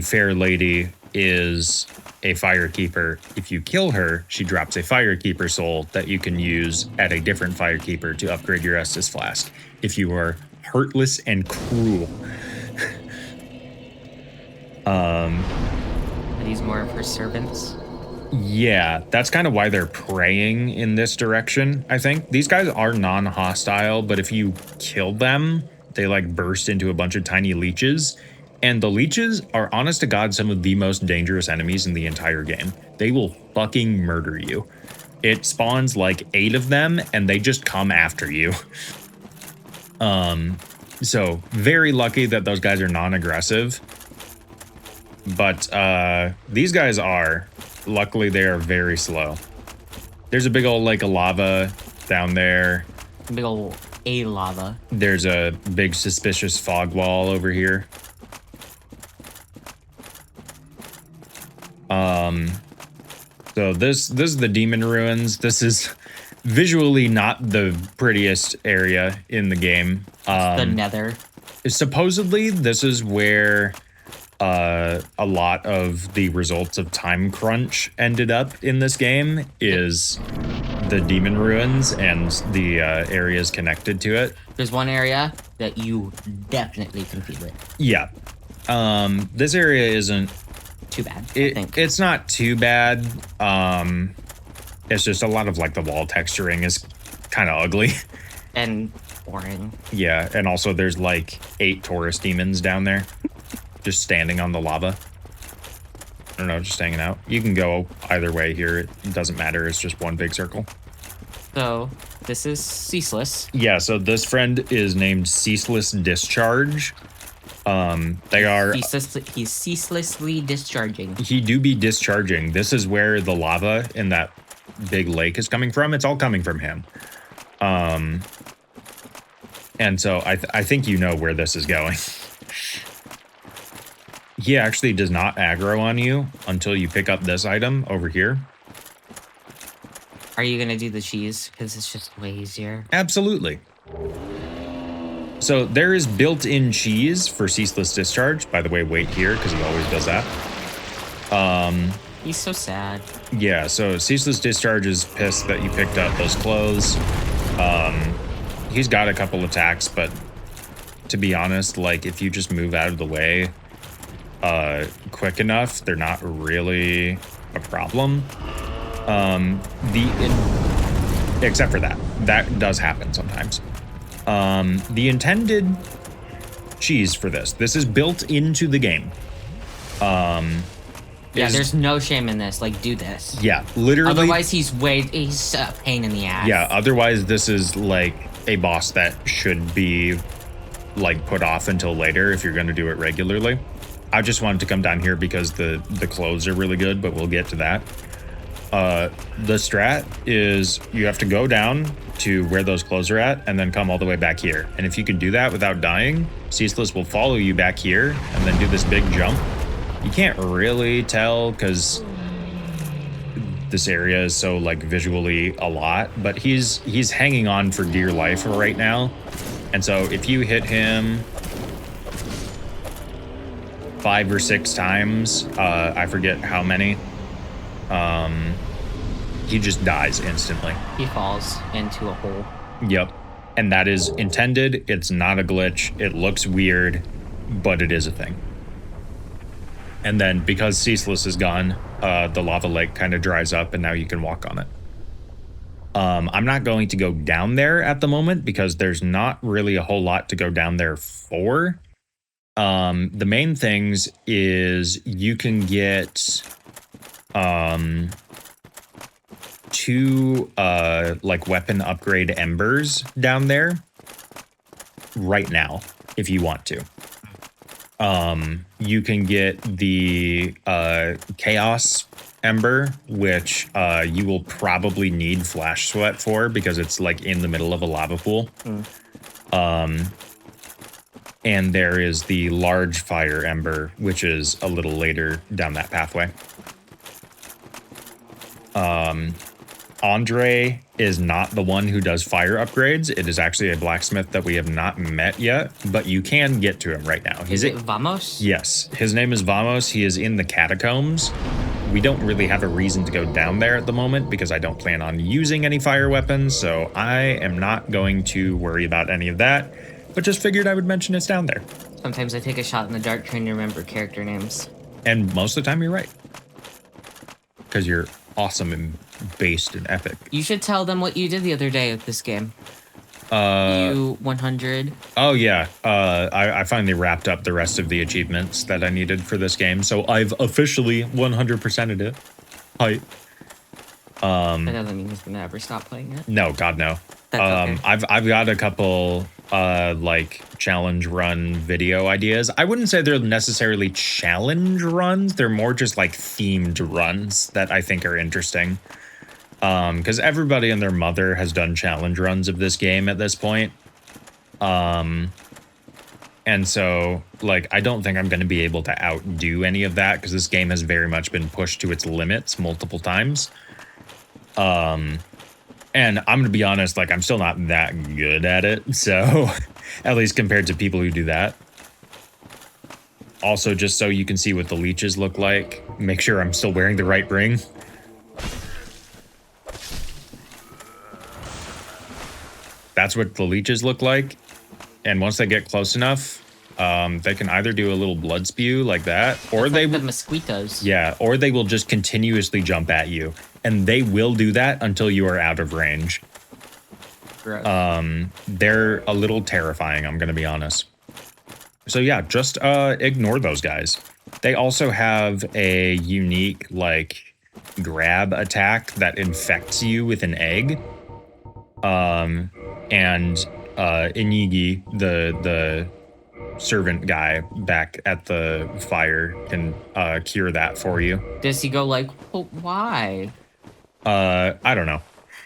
Speaker 1: fair lady is a firekeeper, if you kill her, she drops a firekeeper soul that you can use at a different firekeeper to upgrade your Estus flask if you are heartless and cruel.
Speaker 2: Are these more of her servants?
Speaker 1: Yeah, that's kind of why they're praying in this direction, I think. These guys are non-hostile, but if you kill them, they, like, burst into a bunch of tiny leeches. And the leeches are, honest to God, some of the most dangerous enemies in the entire game. They will fucking murder you. It spawns, like, 8 of them, and they just come after you. So, very lucky that those guys are non-aggressive. But, these guys are... Luckily, they are very slow. There's a big old lake of lava down there.
Speaker 2: Big old lava.
Speaker 1: There's a big suspicious fog wall over here. So this is the demon ruins. This is visually not the prettiest area in the game.
Speaker 2: The Nether.
Speaker 1: Supposedly, this is where a lot of the results of Time Crunch ended up in this game, is the demon ruins and the areas connected to it.
Speaker 2: There's one area that you definitely can feel it.
Speaker 1: Yeah. This area isn't
Speaker 2: too bad, I think.
Speaker 1: It's not too bad. It's just a lot of, like, the wall texturing is kind of ugly.
Speaker 2: And boring.
Speaker 1: Yeah, and also there's, like, 8 Taurus demons down there. Just standing on the lava. I don't know, just hanging out. You can go either way here. It doesn't matter. It's just one big circle.
Speaker 2: So, this is Ceaseless.
Speaker 1: Yeah, so this friend is named Ceaseless Discharge. They are...
Speaker 2: He's ceaselessly discharging.
Speaker 1: He do be discharging. This is where the lava in that big lake is coming from. It's all coming from him. And so I think you know where this is going. he actually does not aggro on you until you pick up this item over here.
Speaker 2: Are you gonna do the cheese? Because it's just way easier.
Speaker 1: Absolutely. So there is built-in cheese for Ceaseless Discharge. By the way, wait here, because he always does that.
Speaker 2: He's so sad.
Speaker 1: Yeah, so Ceaseless Discharge is pissed that you picked up those clothes. He's got a couple attacks, but to be honest, like, if you just move out of the way quick enough, they're not really a problem. Except for that. That does happen sometimes. The intended cheese for this is built into the game.
Speaker 2: Yeah, there's no shame in this. Like, do this.
Speaker 1: Yeah, literally.
Speaker 2: Otherwise, he's a pain in the ass.
Speaker 1: Yeah, otherwise this is like a boss that should be like put off until later if you're going to do it regularly. I just wanted to come down here because the clothes are really good, but we'll get to that. The strat is you have to go down to where those clothes are at and then come all the way back here. And if you can do that without dying, Ceaseless will follow you back here and then do this big jump. You can't really tell because this area is so like visually a lot, but he's hanging on for dear life right now. And so if you hit him 5 or 6 times, I forget how many, he just dies instantly.
Speaker 2: He falls into a hole.
Speaker 1: Yep. And that is intended. It's not a glitch. It looks weird, but it is a thing. And then because Ceaseless is gone, the lava lake kind of dries up and now you can walk on it. I'm not going to go down there at the moment because there's not really a whole lot to go down there for. The main things is you can get 2 like weapon upgrade embers down there right now if you want to. You can get the chaos ember, which you will probably need flash sweat for because it's like in the middle of a lava pool. And there is the large fire ember, which is a little later down that pathway. Andre is not the one who does fire upgrades. It is actually a blacksmith that we have not met yet, but you can get to him right now.
Speaker 2: Is it Vamos?
Speaker 1: Yes, his name is Vamos. He is in the catacombs. We don't really have a reason to go down there at the moment because I don't plan on using any fire weapons, so I am not going to worry about any of that, but just figured I would mention it's down there.
Speaker 2: Sometimes I take a shot in the dark trying to remember character names.
Speaker 1: And most of the time you're right. Because you're awesome and based and epic.
Speaker 2: You should tell them what you did the other day with this game. You 100.
Speaker 1: Oh yeah, I finally wrapped up the rest of the achievements that I needed for this game, so I've officially 100%ed it. Hi.
Speaker 2: That doesn't mean he's gonna ever stop playing it.
Speaker 1: No, God no.
Speaker 2: That's okay.
Speaker 1: I've got a couple like challenge run video ideas. I wouldn't say they're necessarily challenge runs. They're more just like themed runs that I think are interesting. Because everybody and their mother has done challenge runs of this game at this point. And so, like, I don't think I'm going to be able to outdo any of that because this game has very much been pushed to its limits multiple times. And I'm going to be honest, like, I'm still not that good at it. So, at least compared to people who do that. Also, just so you can see what the leeches look like, make sure I'm still wearing the right ring. That's what the leeches look like. And once they get close enough, they can either do a little blood spew like that, or
Speaker 2: It's
Speaker 1: they
Speaker 2: like the mosquitoes.
Speaker 1: yeah, or they will just continuously jump at you. And they will do that until you are out of range.
Speaker 2: Gross.
Speaker 1: They're a little terrifying, I'm going to be honest. So yeah, just ignore those guys. They also have a unique, like, grab attack that infects you with an egg. And Inigi, the servant guy back at the fire, can cure that for you.
Speaker 2: Does he go like, well, why?
Speaker 1: I don't know.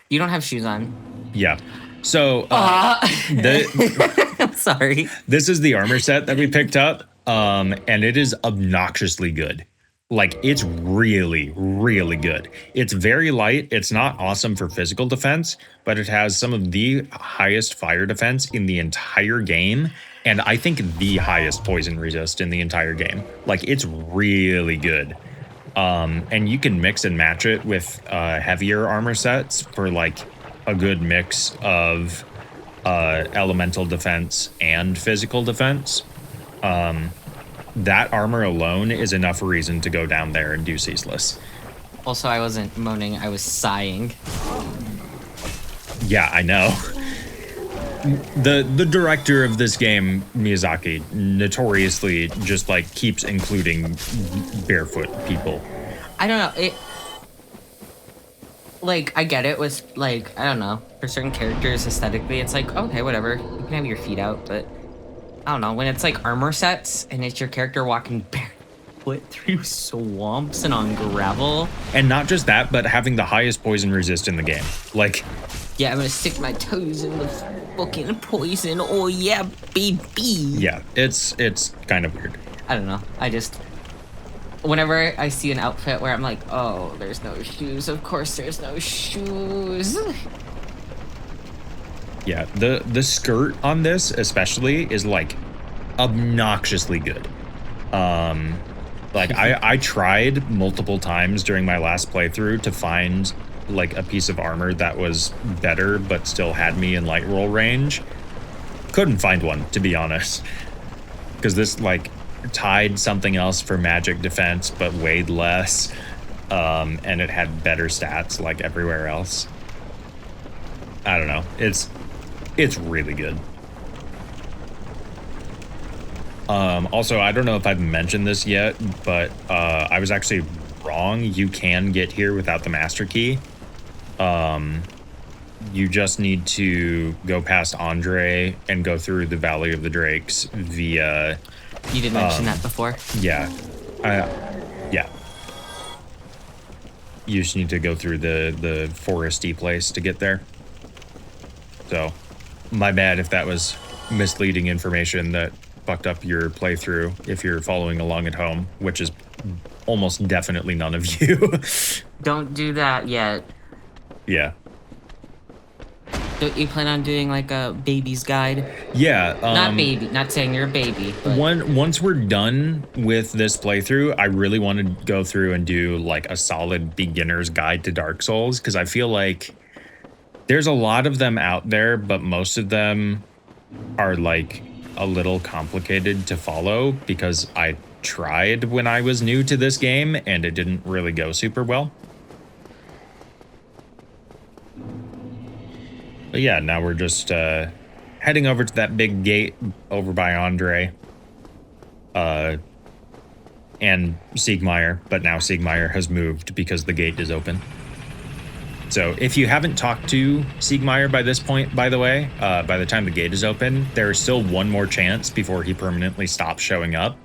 Speaker 2: You don't have shoes on.
Speaker 1: Yeah. So
Speaker 2: I'm sorry.
Speaker 1: this is the armor set that we picked up. And it is obnoxiously good. Like, it's really, really good. It's very light. It's not awesome for physical defense, but it has some of the highest fire defense in the entire game. And I think the highest poison resist in the entire game. Like, it's really good. And you can mix and match it with heavier armor sets for like a good mix of elemental defense and physical defense. That armor alone is enough reason to go down there and do ceaseless.
Speaker 2: Also, I wasn't moaning, I was sighing.
Speaker 1: Yeah, I know. The director of this game, Miyazaki, notoriously just like keeps including barefoot people.
Speaker 2: I don't know, it... Like, I get it with, like, I don't know, for certain characters, aesthetically, it's like, okay, whatever, you can have your feet out, but... I don't know, when it's like armor sets and it's your character walking barefoot through swamps and on gravel.
Speaker 1: And not just that, but having the highest poison resist in the game. Like,
Speaker 2: yeah, I'm gonna stick my toes in the fucking poison. Oh yeah, baby.
Speaker 1: Yeah, it's kind of weird.
Speaker 2: I don't know. I just, whenever I see an outfit where I'm like, oh, there's no shoes. Of course, there's no shoes.
Speaker 1: Yeah, the skirt on this especially is like obnoxiously good. Like I tried multiple times during my last playthrough to find like a piece of armor that was better but still had me in light roll range. Couldn't find one, to be honest. Because this like tied something else for magic defense but weighed less. And it had better stats like everywhere else. I don't know. It's really good. Also, I don't know if I've mentioned this yet, but I was actually wrong. You can get here without the master key. You just need to go past Andre and go through the Valley of the Drakes via...
Speaker 2: You did mention that before.
Speaker 1: Yeah. Yeah. You just need to go through the foresty place to get there. So... my bad if that was misleading information that fucked up your playthrough if you're following along at home, which is almost definitely none of you.
Speaker 2: Don't do that yet.
Speaker 1: Yeah.
Speaker 2: Don't you plan on doing like a baby's guide?
Speaker 1: Yeah.
Speaker 2: Not baby, not saying you're a baby. But...
Speaker 1: once we're done with this playthrough, I really want to go through and do like a solid beginner's guide to Dark Souls, because I feel like there's a lot of them out there, but most of them are like a little complicated to follow because I tried when I was new to this game and it didn't really go super well. But yeah, now we're just heading over to that big gate over by Andre and Siegmeyer, but now Siegmeyer has moved because the gate is open. So if you haven't talked to Siegmeyer by this point, by the way, by the time the gate is open, there is still one more chance before he permanently stops showing up.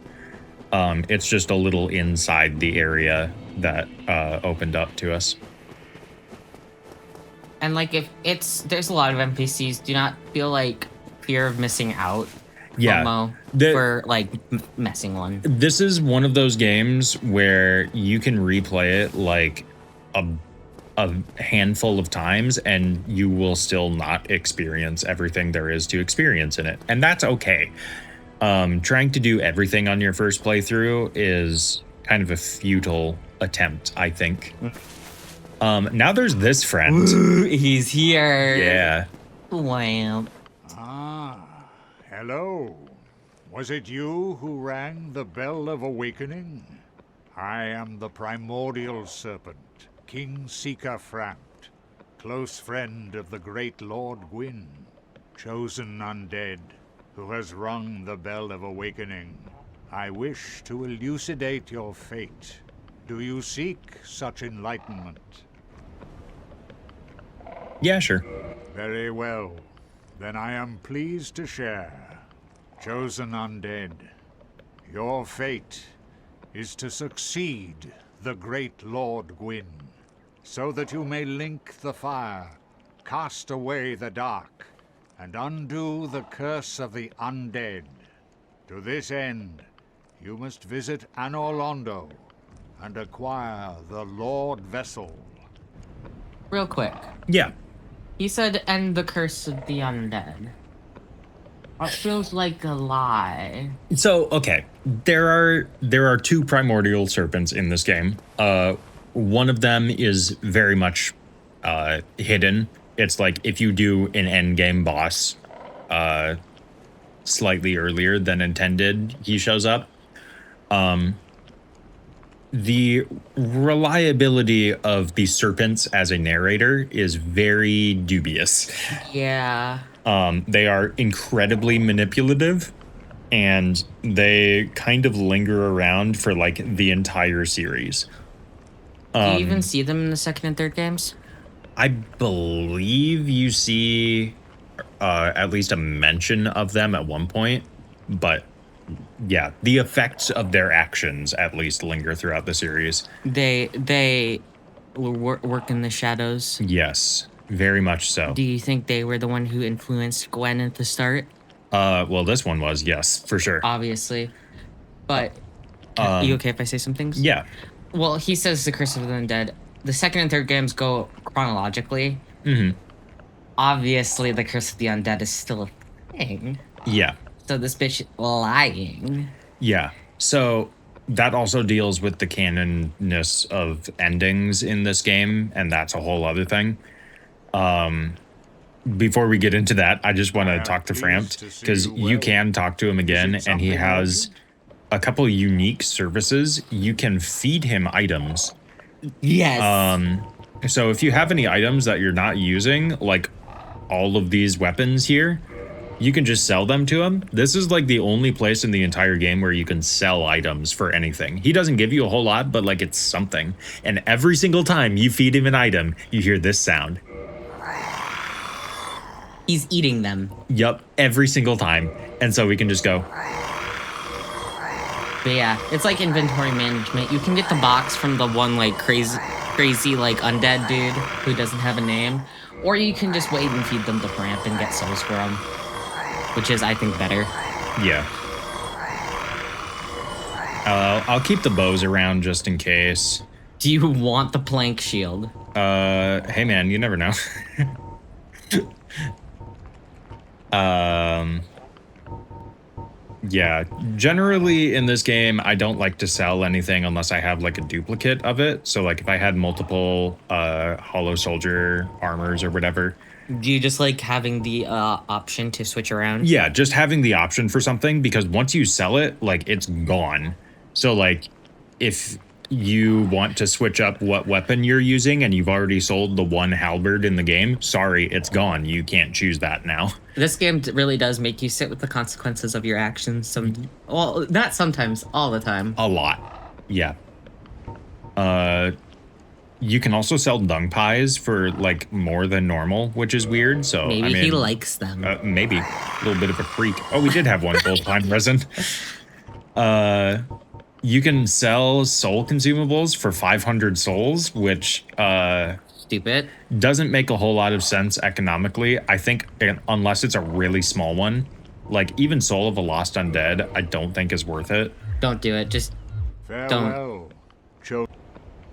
Speaker 1: It's just a little inside the area that opened up to us.
Speaker 2: And like if there's a lot of NPCs, do not feel like fear of missing out.
Speaker 1: Yeah,
Speaker 2: FOMO for like messing one.
Speaker 1: This is one of those games where you can replay it like a handful of times and you will still not experience everything there is to experience in it, and that's okay. Trying to do everything on your first playthrough is kind of a futile attempt, I think. Now there's this friend.
Speaker 2: He's here.
Speaker 1: Yeah.
Speaker 2: Wow.
Speaker 6: Ah, hello. Was it you who rang the bell of awakening? I am the primordial serpent, King Seeker Framt, close friend of the great Lord Gwyn, chosen undead, who has rung the bell of awakening. I wish to elucidate your fate. Do you seek such enlightenment?
Speaker 1: Yeah, sure.
Speaker 6: Very well. Then I am pleased to share. Chosen undead, your fate is to succeed the great Lord Gwyn, so that you may link the fire, cast away the dark, and undo the curse of the undead. To this end, you must visit Anor Londo and acquire the Lord Vessel.
Speaker 2: Real quick.
Speaker 1: Yeah.
Speaker 2: He said, "End the curse of the undead." It feels like a lie.
Speaker 1: So, okay, there are two primordial serpents in this game. One of them is very much hidden. It's like if you do an end game boss slightly earlier than intended, he shows up. The reliability of the serpents as a narrator is very dubious.
Speaker 2: Yeah.
Speaker 1: They are incredibly manipulative, and they kind of linger around for like the entire series.
Speaker 2: Do you even see them in the second and third games?
Speaker 1: I believe you see at least a mention of them at one point, but yeah, the effects of their actions at least linger throughout the series.
Speaker 2: They work in the shadows.
Speaker 1: Yes, very much so.
Speaker 2: Do you think they were the one who influenced Gwen at the start?
Speaker 1: Well, this one was, yes, for sure.
Speaker 2: Obviously. But you okay if I say some things?
Speaker 1: Yeah.
Speaker 2: Well, he says the Curse of the Undead. The second and third games go chronologically.
Speaker 1: Mm-hmm.
Speaker 2: Obviously, the Curse of the Undead is still a thing.
Speaker 1: Yeah.
Speaker 2: So this bitch lying.
Speaker 1: Yeah. So that also deals with the canonness of endings in this game, and that's a whole other thing. Before we get into that, I just want to talk to Frampt, because you can talk to him again, and he has a couple unique services. You can feed him items.
Speaker 2: Yes.
Speaker 1: So if you have any items that you're not using, like all of these weapons here, you can just sell them to him. This is like the only place in the entire game where you can sell items for anything. He doesn't give you a whole lot, but like it's something. And every single time you feed him an item, you hear this sound.
Speaker 2: He's eating them.
Speaker 1: Yup, every single time. And so we can just go.
Speaker 2: But yeah, it's like inventory management. You can get the box from the one like crazy like undead dude who doesn't have a name, or you can just wait and feed them the ramp and get souls for them, which is, I think, better.
Speaker 1: Yeah. I'll keep the bows around just in case.
Speaker 2: Do you want the plank shield?
Speaker 1: Hey man, you never know. Yeah, generally in this game, I don't like to sell anything unless I have like a duplicate of it. So like if I had multiple Hollow Soldier armors or whatever.
Speaker 2: Do you just like having the option to switch around?
Speaker 1: Yeah, just having the option for something, because once you sell it, like it's gone. So like if you want to switch up what weapon you're using and you've already sold the one halberd in the game, sorry, it's gone. You can't choose that now.
Speaker 2: This game really does make you sit with the consequences of your actions. Well, not sometimes, all the time.
Speaker 1: A lot. Yeah. You can also sell dung pies for like more than normal, which is weird. So
Speaker 2: maybe
Speaker 1: I mean,
Speaker 2: he likes them.
Speaker 1: Maybe a little bit of a freak. Oh, we did have one gold pine resin. You can sell soul consumables for 500 souls, which
Speaker 2: stupid.
Speaker 1: Doesn't make a whole lot of sense economically. I think unless it's a really small one, like even Soul of a Lost Undead, I don't think is worth it.
Speaker 2: Don't do it. Just
Speaker 6: Farewell.
Speaker 2: don't.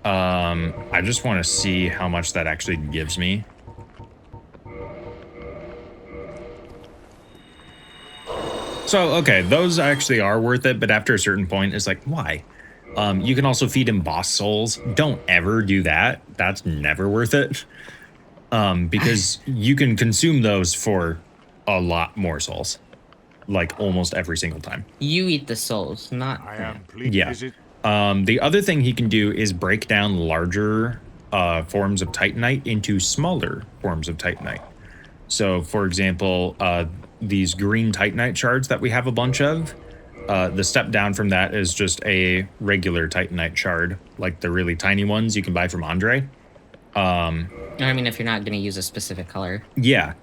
Speaker 1: I just want to see how much that actually gives me. So, okay, those actually are worth it, but after a certain point, it's like, why? You can also feed him boss souls. Don't ever do that. That's never worth it. Because you can consume those for a lot more souls. Like, almost every single time.
Speaker 2: You eat the souls, not...
Speaker 6: I am pleased.
Speaker 1: Yeah. The other thing he can do is break down larger forms of Titanite into smaller forms of Titanite. So, for example, these green Titanite shards that we have a bunch of, the step down from that is just a regular Titanite shard, like the really tiny ones you can buy from Andre.
Speaker 2: I mean, if you're not going to use a specific color.
Speaker 1: Yeah.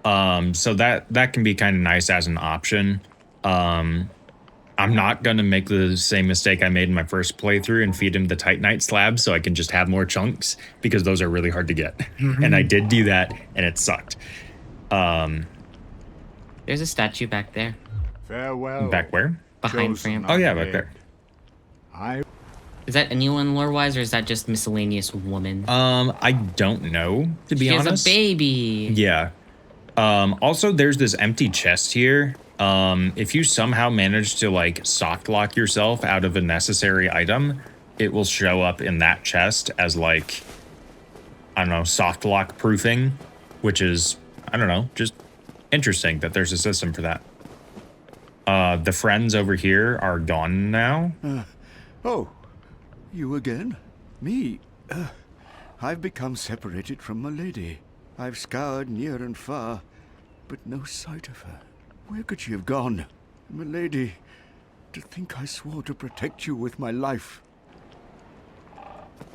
Speaker 1: So that can be kind of nice as an option. I'm not going to make the same mistake I made in my first playthrough and feed him the Titanite slabs so I can just have more chunks, because those are really hard to get. Mm-hmm. And I did do that, and it sucked.
Speaker 2: There's a statue back there.
Speaker 6: Farewell.
Speaker 1: Back where?
Speaker 2: Behind
Speaker 6: chosen
Speaker 2: Fram.
Speaker 1: Oh, yeah, back there.
Speaker 6: I
Speaker 2: Is that anyone lore-wise, or is that just miscellaneous woman?
Speaker 1: I don't know, to be honest.
Speaker 2: She has a baby.
Speaker 1: Yeah. Also, there's this empty chest here. If you somehow manage to, like, soft lock yourself out of a necessary item, it will show up in that chest as, like, I don't know, soft lock proofing, which is, I don't know, just interesting that there's a system for that. The friends over here are gone now.
Speaker 7: Oh, you again? Me? I've become separated from my lady. I've scoured near and far, but no sight of her. Where could she have gone? My lady, to think I swore to protect you with my life.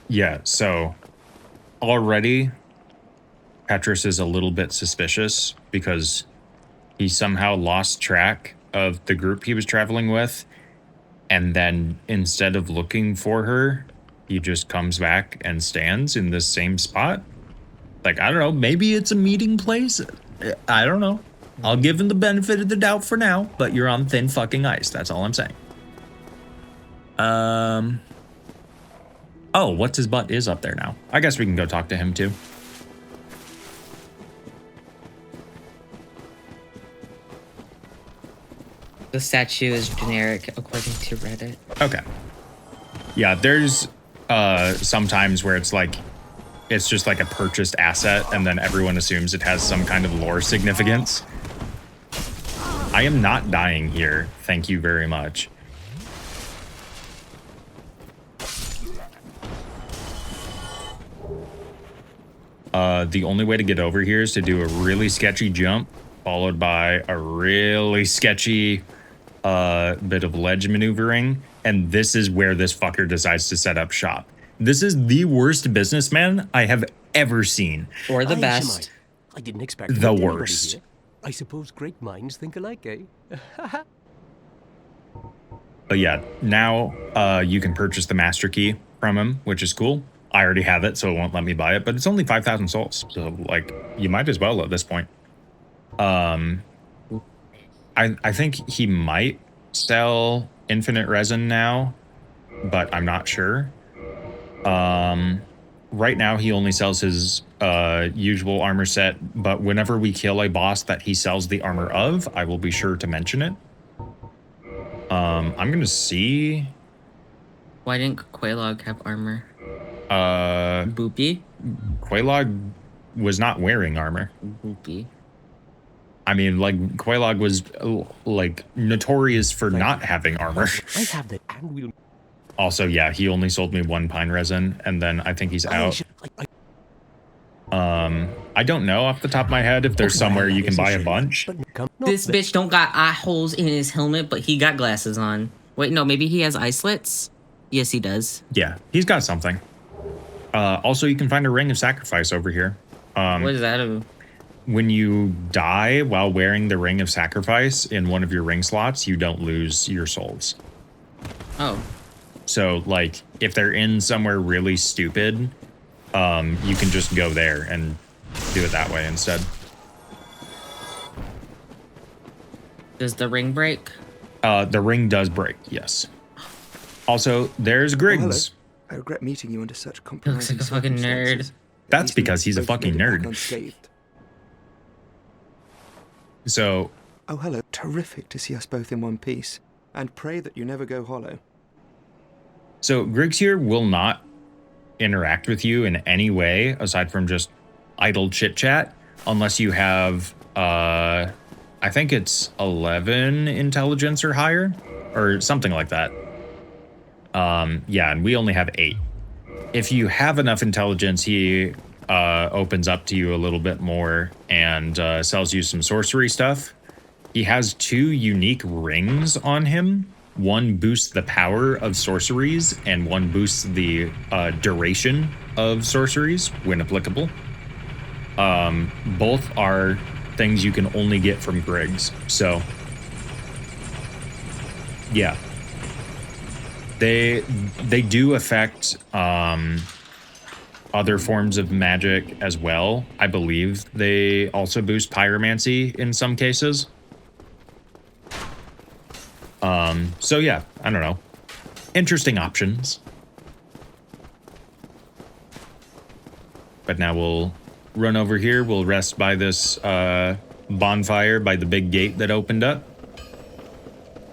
Speaker 1: Yeah, so already Petrus is a little bit suspicious because he somehow lost track of the group he was traveling with, and then instead of looking for her, he just comes back and stands in this same spot. Like, I don't know, maybe it's a meeting place. I don't know. I'll give him the benefit of the doubt for now, but you're on thin fucking ice. That's all I'm saying. Oh, what's his butt is up there now. I guess we can go talk to him too.
Speaker 2: The statue is generic according to Reddit.
Speaker 1: Okay. Yeah, there's sometimes where it's like, it's just like a purchased asset and then everyone assumes it has some kind of lore significance. I am not dying here. Thank you very much. The only way to get over here is to do a really sketchy jump, followed by a really sketchy bit of ledge maneuvering, and this is where this fucker decides to set up shop. This is the worst businessman I have ever seen.
Speaker 2: Or the best.
Speaker 8: I didn't expect
Speaker 1: The
Speaker 8: to meet anybody
Speaker 1: worst.
Speaker 8: here. I suppose great minds think alike, eh?
Speaker 1: But yeah, now you can purchase the master key from him, which is cool. I already have it, so it won't let me buy it, but it's only 5,000 souls. So, like, you might as well at this point. I think he might sell infinite resin now, but I'm not sure. Right now, he only sells his usual armor set, but whenever we kill a boss that he sells the armor of, I will be sure to mention it. I'm gonna see.
Speaker 2: Why didn't Quaylog have armor?
Speaker 1: Boopy? Quaylog was not wearing armor.
Speaker 2: Boopy.
Speaker 1: I mean, like, Quaylog was, like, notorious for not having armor.
Speaker 8: I have that, and we'll.
Speaker 1: Also, yeah, he only sold me one pine resin, and then I think he's out. I don't know off the top of my head if there's somewhere you can buy a bunch.
Speaker 2: This bitch don't got eye holes in his helmet, but he got glasses on. Wait, no, maybe he has eye slits? Yes, he does.
Speaker 1: Yeah, he's got something. Also, you can find a ring of sacrifice over here.
Speaker 2: What is that?
Speaker 1: When you die while wearing the ring of sacrifice in one of your ring slots, you don't lose your souls.
Speaker 2: Oh.
Speaker 1: So, like, if they're in somewhere really stupid, you can just go there and do it that way instead.
Speaker 2: Does the ring break?
Speaker 1: The ring does break, yes. Also, there's Griggs.
Speaker 9: I regret meeting you under such
Speaker 2: Looks
Speaker 9: compromising
Speaker 2: like a fucking nerd.
Speaker 9: circumstances.
Speaker 1: That's because he's a fucking nerd.
Speaker 9: Unscathed.
Speaker 1: So...
Speaker 9: Oh, hello. Terrific to see us both in one piece. And pray that you never go hollow.
Speaker 1: So Griggs here will not interact with you in any way aside from just idle chit chat, unless you have, I think it's 11 intelligence or higher, or something like that. Yeah, and we only have 8. If you have enough intelligence, he opens up to you a little bit more and sells you some sorcery stuff. He has 2 unique rings on him. One boosts the power of sorceries, and one boosts the duration of sorceries when applicable. Both are things you can only get from Griggs. So, yeah. They do affect other forms of magic as well. I believe they also boost pyromancy in some cases. So yeah, I don't know. Interesting options. But now we'll run over here. We'll rest by this bonfire by the big gate that opened up.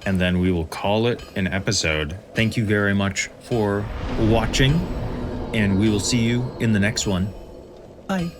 Speaker 1: And then we will call it an episode. Thank you very much for watching. And we will see you in the next one. Bye.